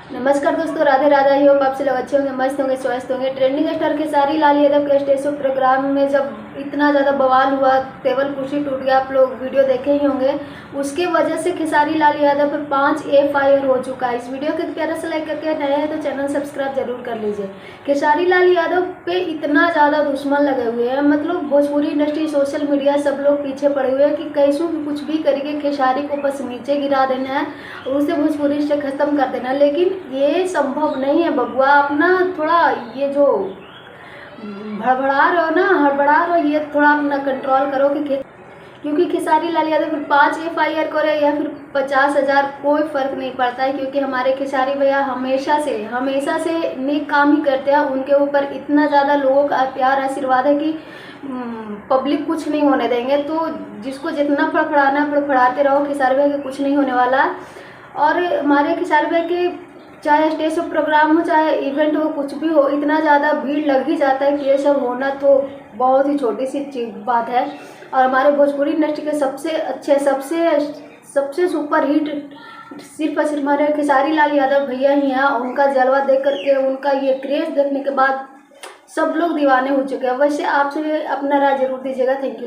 नमस्कार दोस्तों, Radhe Radhe. I hope आप से लोग अच्छे होंगे, मस्त होंगे, स्वस्थ होंगे। ट्रेंडिंग स्टार खेसारी लाल यादव के स्टेज शो प्रोग्राम में जब इतना ज़्यादा बवाल हुआ, टेबल कुर्सी टूट गया, आप लोग वीडियो देखे ही होंगे। उसके वजह से खेसारी लाल यादव पर 5 FIR हो चुका है। इस वीडियो को प्यारा सा लाइक करके नए हैं तो चैनल सब्सक्राइब जरूर कर लीजिए। खेसारी लाल यादव पे इतना ज़्यादा दुश्मन लगे हुए हैं, मतलब भोजपुरी इंडस्ट्री, सोशल मीडिया, सब लोग पीछे पड़े हुए हैं कि कैसों भी कुछ भी करके खेसारी को बस नीचे गिरा देना है और उसे भोजपुरी से ख़त्म कर देना है। लेकिन ये संभव नहीं है बबुआ। अपना थोड़ा ये जो भड़बड़ा रहे हो ना, हड़बड़ा रहे हो, ये थोड़ा अपना कंट्रोल करो क्योंकि खेसारी लाल यादव फिर 5 FIR करे या फिर 50,000 कोई फ़र्क नहीं पड़ता है, क्योंकि हमारे खेसारी भैया हमेशा से नेक काम ही करते हैं। उनके ऊपर इतना ज़्यादा लोगों का प्यार आशीर्वाद है कि पब्लिक कुछ नहीं होने देंगे। तो जिसको जितना फड़फड़ाना है फड़फड़ाते रहो, खेसारी भैया के कुछ नहीं होने वाला है। और हमारे खेसारी भैया के चाहे स्टेज प्रोग्राम हो, चाहे इवेंट हो, कुछ भी हो, इतना ज़्यादा भीड़ लग ही जाता है कि ये सब होना तो बहुत ही छोटी सी बात है। और हमारे भोजपुरी इंडस्ट्री के सबसे अच्छे, सबसे सुपर हिट सिर्फ और सिर्फ हमारे खेसारी लाल यादव भैया ही हैं। उनका जलवा देख करके, उनका ये क्रेज देखने के बाद सब लोग दीवाने हो चुके हैं। वैसे आपसे अपना राय जरूर दीजिएगा। Thank you.